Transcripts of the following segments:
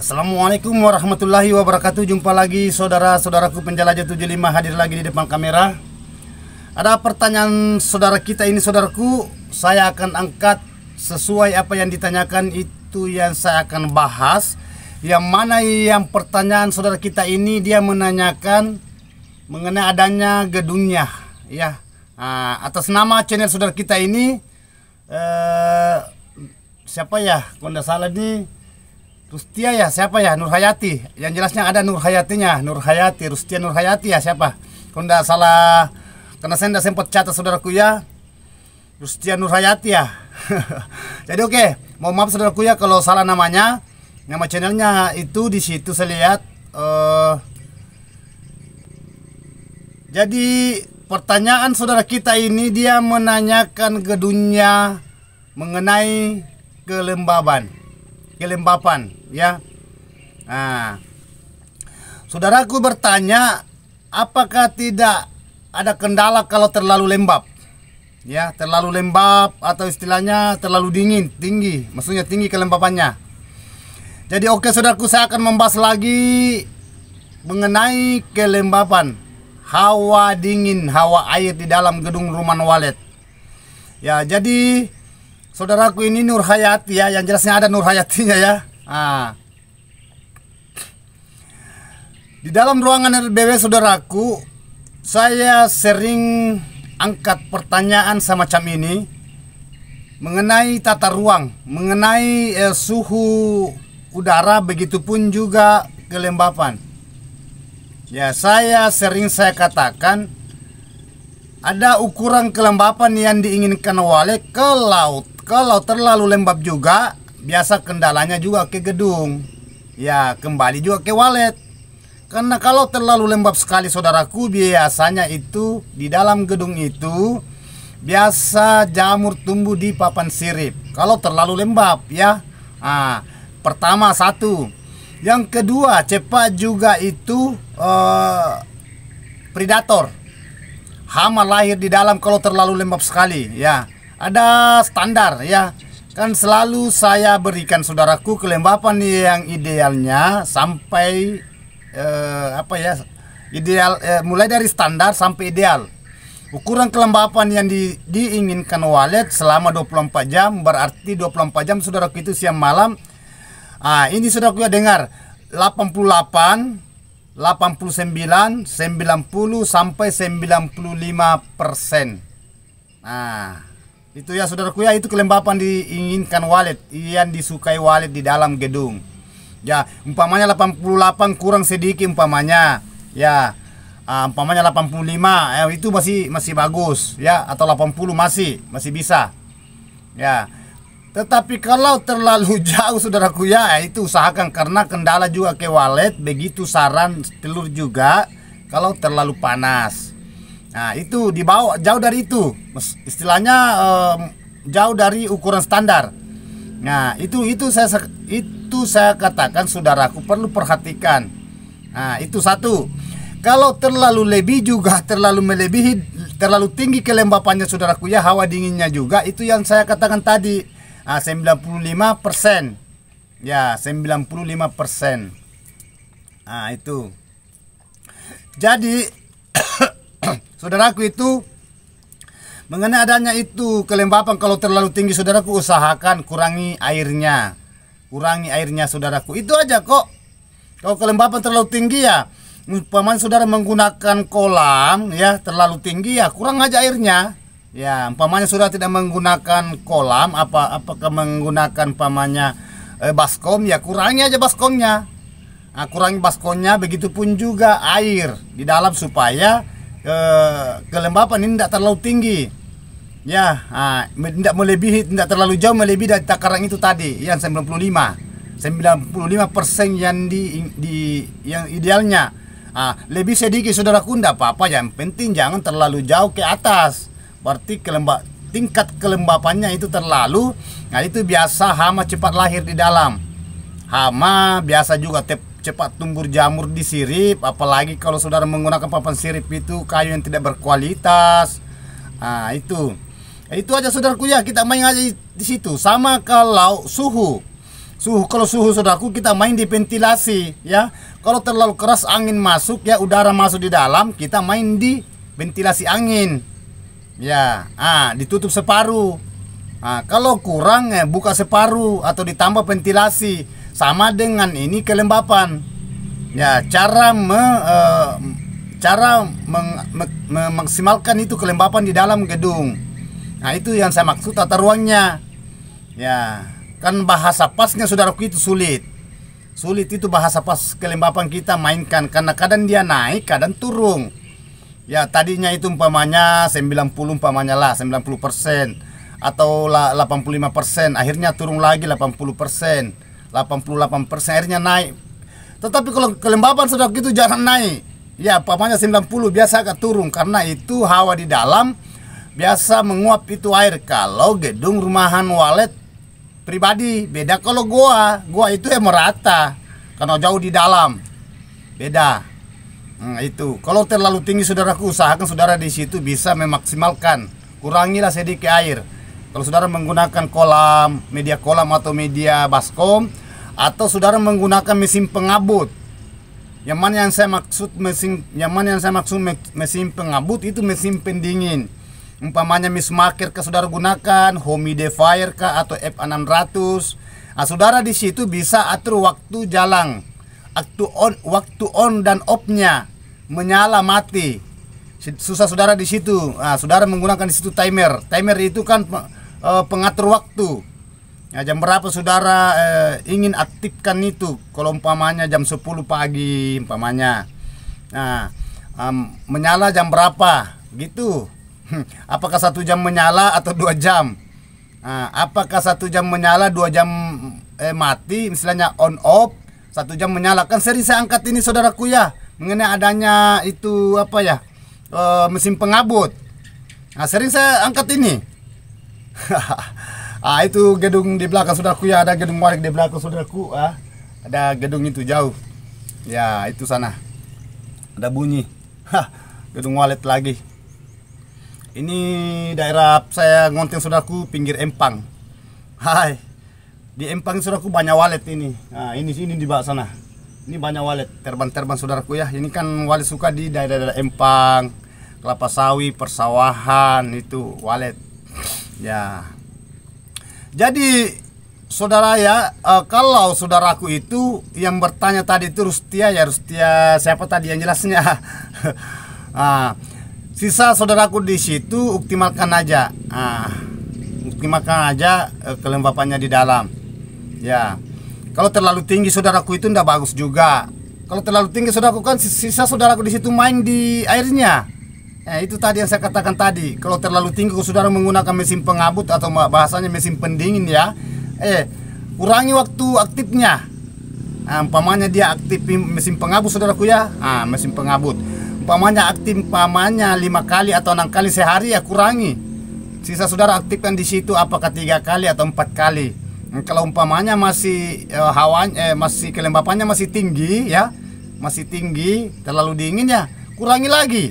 Assalamualaikum warahmatullahi wabarakatuh. Jumpa lagi saudara-saudaraku penjelajah 75 hadir lagi di depan kamera. Ada pertanyaan saudara kita ini, saudaraku. Saya akan angkat sesuai apa yang ditanyakan, itu yang saya akan bahas. Yang mana yang pertanyaan saudara kita ini, dia menanyakan mengenai adanya gedungnya, ya. Atas nama channel saudara kita ini, siapa ya? Kalau tidak salah nih, Rustia ya, siapa ya? Nur Hayati. Yang jelasnya ada Nur Hayatinya, Nur Hayati, Rustia Nur Hayati ya, siapa? Kalau tidak salah, karena saya tidak sempat catat saudaraku ya, Rustia Nur Hayati ya. Jadi oke, mohon maaf saudaraku ya kalau salah namanya. Nama channelnya itu di situ saya lihat. Jadi pertanyaan saudara kita ini, dia menanyakan gedungnya mengenai kelembapan ya. Saudaraku bertanya, apakah tidak ada kendala kalau terlalu lembab? Ya, terlalu lembab atau istilahnya terlalu tinggi, maksudnya tinggi kelembapannya. Jadi oke saudaraku, saya akan membahas lagi mengenai kelembapan hawa dingin, hawa air di dalam gedung Rumahan Walet. Ya, jadi saudaraku ini Nur Hayati ya, yang jelasnya ada Nur Hayatinya ya. Di dalam ruangan RBW saudaraku, saya sering angkat pertanyaan semacam ini mengenai tata ruang, mengenai suhu udara, begitupun juga kelembapan. Ya, saya katakan ada ukuran kelembapan yang diinginkan walet ke laut. Kalau terlalu lembab juga, biasa kendalanya juga ke gedung. Ya, kembali juga ke walet. Karena kalau terlalu lembab sekali saudaraku, biasanya itu di dalam gedung itu biasa jamur tumbuh di papan sirip. Kalau terlalu lembab ya. Pertama satu. Yang kedua, cepat juga itu predator. Hama lahir di dalam kalau terlalu lembab sekali ya. Ada standar ya. Kan selalu saya berikan saudaraku kelembapan yang idealnya sampai ideal, mulai dari standar sampai ideal. Ukuran kelembapan yang diinginkan walet selama 24 jam, berarti 24 jam saudaraku itu siang malam. Ini saudaraku ya, dengar 88, 89, 90 sampai 95%. Itu ya saudaraku ya, itu kelembapan diinginkan walet, yang disukai walet di dalam gedung. Ya, umpamanya 88 kurang sedikit umpamanya. Ya, umpamanya 85, itu masih bagus ya, atau 80 masih bisa. Ya. Tetapi kalau terlalu jauh saudaraku ya, itu usahakan, karena kendala juga ke walet, begitu saran telur juga kalau terlalu panas. Itu dibawa jauh dari itu, istilahnya jauh dari ukuran standar. Itu saya katakan saudaraku perlu perhatikan. Itu satu. Kalau terlalu lebih juga, terlalu melebihi, terlalu tinggi kelembapannya saudaraku ya, hawa dinginnya juga, itu yang saya katakan tadi. 95%. Ya, 95%. Itu. Jadi saudaraku itu mengenai adanya itu kelembapan kalau terlalu tinggi saudaraku, usahakan kurangi airnya. Kurangi airnya saudaraku. Itu aja kok. Kalau kelembapan terlalu tinggi ya, umpamanya saudara menggunakan kolam ya, terlalu tinggi ya, kurang aja airnya. Ya, umpamanya sudah tidak menggunakan kolam, apakah menggunakan umpamanya baskom, ya kurangi aja baskomnya. Kurangi baskomnya, begitupun juga air di dalam supaya kelembapan ini tidak terlalu tinggi. Ya, tidak melebihi, tidak terlalu jauh melebihi dari takaran itu tadi, yang 95% yang yang idealnya. Lebih sedikit saudaraku tidak apa-apa, yang penting jangan terlalu jauh ke atas. Berarti tingkat kelembapannya itu terlalu, itu biasa hama cepat lahir di dalam. Hama biasa juga cepat tumbuh jamur di sirip, apalagi kalau saudara menggunakan papan sirip itu kayu yang tidak berkualitas. Itu aja saudaraku ya, kita main aja di situ. Sama kalau suhu Kalau suhu saudaraku, kita main di ventilasi ya. Kalau terlalu keras angin masuk ya, udara masuk di dalam, kita main di ventilasi angin. Ya, ditutup separuh. Kalau kurang buka separuh atau ditambah ventilasi. Sama dengan ini kelembapan. Ya, cara memaksimalkan itu kelembapan di dalam gedung. Nah, itu yang saya maksud tata ruangnya. Ya, kan bahasa pasnya saudaraku itu sulit. Sulit itu bahasa pas kelembapan kita mainkan karena kadang dia naik, kadang turun. Ya, tadinya itu umpamanya 90 umpamanya lah 90% atau 85%, akhirnya turun lagi 80%, 88%, akhirnya naik. Tetapi kalau kelembapan saudaraku itu jangan naik. Ya, umpamanya 90 biasa agak turun karena itu hawa di dalam biasa menguap itu air. Kalau gedung rumahan walet pribadi beda. Kalau gua itu merata karena jauh di dalam, beda. Itu kalau terlalu tinggi saudaraku, usahakan saudara di situ bisa memaksimalkan, kurangilah sedikit air. Kalau saudara menggunakan kolam, media kolam atau media baskom, atau saudara menggunakan mesin pengabut. Yang mana yang saya maksud mesin pengabut itu mesin pendingin. Umpamanya mismaker ke saudara gunakan, humidifier kah atau F600. Saudara di situ bisa atur waktu jalan, waktu on dan off-nya, menyala mati. Susah saudara di situ. Saudara menggunakan di situ timer. Timer itu kan pengatur waktu. Jam berapa saudara ingin aktifkan itu? Kalau umpamanya jam 10 pagi umpamanya. Menyala jam berapa? Gitu. Apakah 1 jam menyala atau 2 jam? Apakah 1 jam menyala, 2 jam mati, misalnya on off, 1 jam menyala. Kan sering saya angkat ini saudaraku ya, mengenai adanya itu mesin pengabut. Sering saya angkat ini. Itu gedung di belakang saudaraku ya, ada gedung warik di belakang saudaraku. Ada gedung itu jauh. Ya, itu sana. Ada bunyi. Gedung walet lagi. Ini daerah saya ngonteng saudaraku, pinggir Empang. Di Empang saudaraku banyak walet ini. Ini di bawah sana. Ini banyak walet terbang-terbang saudaraku ya. Ini kan walet suka di daerah-daerah Empang, kelapa sawit, persawahan, itu walet. Ya. Jadi saudara ya, kalau saudaraku itu yang bertanya tadi itu Rustia siapa tadi yang jelasnya? Sisa saudaraku di situ optimalkan aja. Optimalkan aja kelembapannya di dalam. Ya. Kalau terlalu tinggi saudaraku itu ndak bagus juga. Kalau terlalu tinggi saudaraku kan sisa saudaraku di situ main di airnya. Itu tadi yang saya katakan tadi. Kalau terlalu tinggi saudara menggunakan mesin pengabut atau bahasanya mesin pendingin ya, kurangi waktu aktifnya. Umpamanya dia aktif mesin pengabut saudaraku ya. Mesin pengabut. Umpamanya aktif 5 kali atau 6 kali sehari ya kurangi. Sisa saudara aktifkan di situ apakah 3 kali atau 4 kali. Kalau umpamanya masih masih kelembapannya masih tinggi ya, masih tinggi, terlalu dingin ya, kurangi lagi.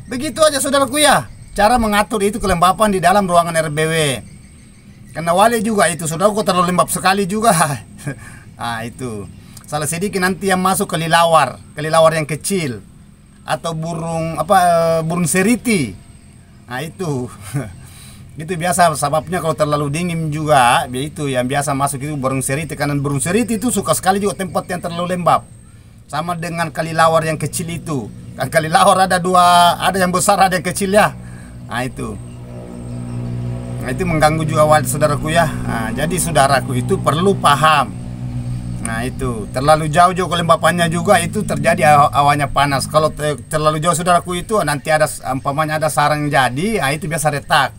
Begitu aja saudaraku ya, cara mengatur itu kelembapan di dalam ruangan RBW. Karena wali juga itu saudaraku terlalu lembab sekali juga. Itu salah sedikit nanti yang masuk kelilawar yang kecil. Atau burung seriti. Itu itu biasa sebabnya kalau terlalu dingin juga, itu yang biasa masuk itu burung seriti. Karena burung seriti itu suka sekali juga tempat yang terlalu lembab. Sama dengan kelilawar yang kecil itu. Kan kelilawar ada 2, ada yang besar ada yang kecil ya. Itu mengganggu juga saudaraku ya. Jadi saudaraku itu perlu paham. Itu terlalu jauh kelembapannya juga itu terjadi awannya panas. Kalau terlalu jauh saudaraku itu nanti ada umpamanya ada sarang jadi, itu biasa retak.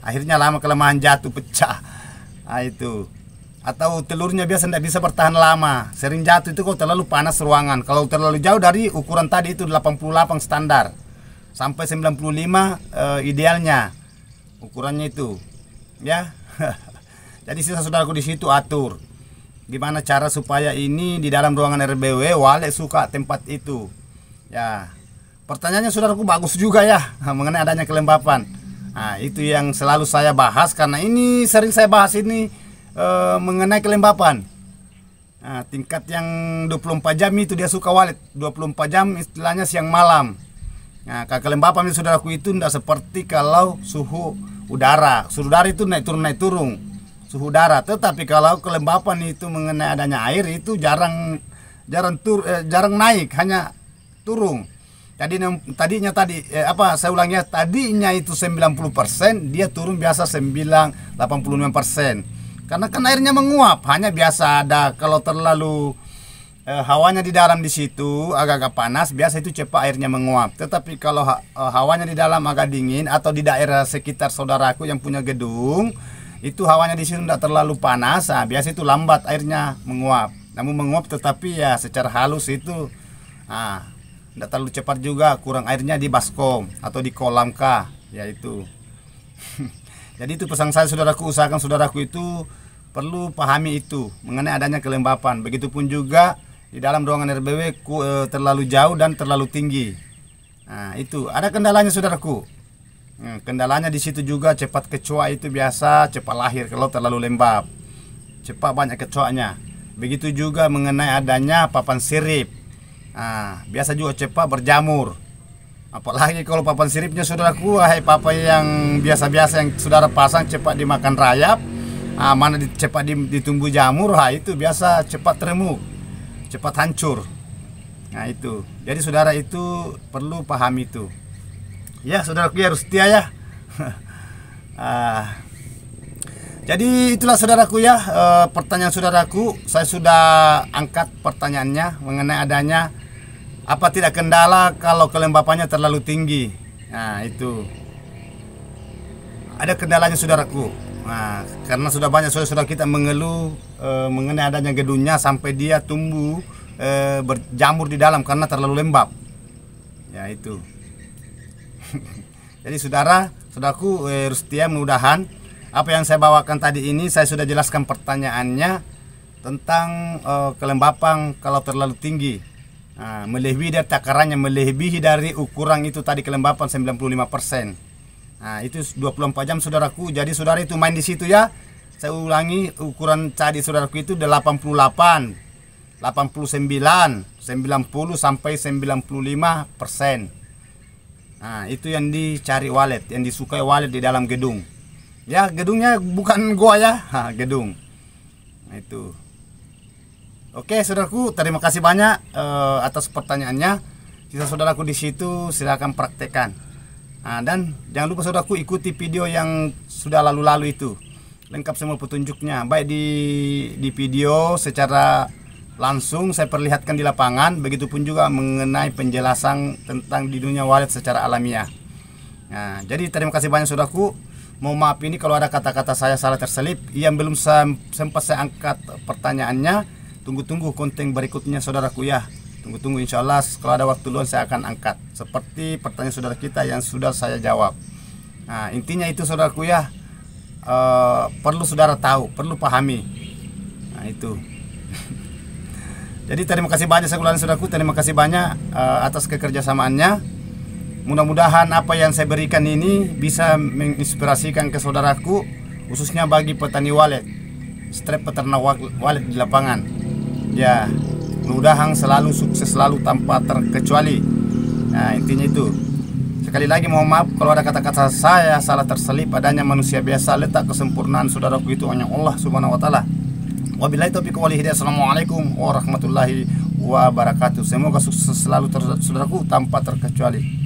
Akhirnya lama kelamaan jatuh pecah. Itu atau telurnya biasa tidak bisa bertahan lama, sering jatuh itu kalau terlalu panas ruangan. Kalau terlalu jauh dari ukuran tadi itu 88 standar sampai 95 idealnya ukurannya itu ya. Jadi sisa saudaraku di situ atur gimana cara supaya ini di dalam ruangan RBW wale suka tempat itu ya. Pertanyaannya saudaraku bagus juga ya mengenai adanya kelembapan. Itu yang selalu saya bahas karena ini sering saya bahas ini mengenai kelembapan. Nah, tingkat yang 24 jam itu dia suka walet. 24 jam istilahnya siang malam. Nah, kelembapan itu saudaraku itu tidak seperti kalau suhu udara. Suhu udara itu naik turun suhu udara. Tetapi kalau kelembapan itu mengenai adanya air itu jarang naik, hanya turun. Tadinya saya ulangnya, tadinya itu 90%, dia turun biasa 85%. Karena kan airnya menguap, hanya biasa ada kalau terlalu hawanya di dalam di situ agak-agak panas, biasa itu cepat airnya menguap. Tetapi kalau hawanya di dalam agak dingin atau di daerah sekitar saudaraku yang punya gedung, itu hawanya di situ tidak terlalu panas, biasa itu lambat airnya menguap. Namun menguap tetapi ya secara halus itu tidak terlalu cepat juga, kurang airnya di baskom atau di kolam kah, yaitu. Jadi itu pesan saya saudaraku, usahakan saudaraku itu perlu pahami itu mengenai adanya kelembapan. Begitupun juga di dalam ruangan RBW terlalu jauh dan terlalu tinggi. Nah, itu ada kendalanya saudaraku. Kendalanya di situ juga cepat kecoa itu biasa cepat lahir kalau terlalu lembab. Cepat banyak kecoanya. Begitu juga mengenai adanya papan sirip. Biasa juga cepat berjamur. Apalagi kalau papan siripnya saudaraku, papan yang biasa-biasa yang saudara pasang cepat dimakan rayap, mana cepat ditumbuh jamur, itu biasa cepat remuk, cepat hancur. Nah itu, jadi saudara itu perlu pahami itu. Ya saudaraku ya, harus setia ya. Jadi itulah saudaraku ya, pertanyaan saudaraku. Saya sudah angkat pertanyaannya mengenai adanya apa tidak kendala kalau kelembapannya terlalu tinggi. Nah itu ada kendalanya saudaraku. Nah, karena sudah banyak saudara kita mengeluh mengenai adanya gedungnya sampai dia tumbuh berjamur di dalam karena terlalu lembab. Ya itu. Jadi saudaraku harus setia, mudah-mudahan apa yang saya bawakan tadi ini saya sudah jelaskan pertanyaannya tentang kelembapan kalau terlalu tinggi. Melebihi dari takarannya, melebihi dari ukuran itu tadi kelembapan 95%. Nah, itu 24 jam saudaraku. Jadi saudara itu main di situ ya. Saya ulangi, ukuran tadi saudaraku itu 88, 89, 90 sampai 95%. Nah, itu yang dicari walet, yang disukai walet di dalam gedung. Ya, gedungnya bukan gua ya, gedung. Nah, itu. Oke, saudaraku, terima kasih banyak atas pertanyaannya. Sisa saudaraku di situ silakan praktekkan. Dan jangan lupa saudaraku ikuti video yang sudah lalu-lalu itu. Lengkap semua petunjuknya, baik di video secara langsung saya perlihatkan di lapangan, begitupun juga mengenai penjelasan tentang di dunia walet secara alamiah. Nah, jadi terima kasih banyak saudaraku. Mohon maaf ini kalau ada kata-kata saya salah terselip yang belum sempat saya angkat pertanyaannya. Tunggu-tunggu konten berikutnya saudaraku ya. Tunggu-tunggu, insya Allah kalau ada waktu luang saya akan angkat seperti pertanyaan saudara kita yang sudah saya jawab. Nah, intinya itu saudaraku ya, perlu saudara tahu, perlu pahami. Nah itu. Jadi terima kasih banyak saudaraku, terima kasih banyak atas kekerjasamaannya. Mudah-mudahan apa yang saya berikan ini bisa menginspirasikan ke saudaraku, khususnya bagi petani walet, strep peternak walet di lapangan. Ya, mudah-mudahan selalu sukses, selalu tanpa terkecuali. Nah, intinya itu. Sekali lagi mohon maaf kalau ada kata-kata saya salah terselip, adanya manusia biasa, letak kesempurnaan saudaraku itu hanya Allah Subhanahu wa taala. Wabillahi taufiq wal hidayah. Assalamualaikum warahmatullahi wabarakatuh. Semoga sukses selalu saudaraku tanpa terkecuali.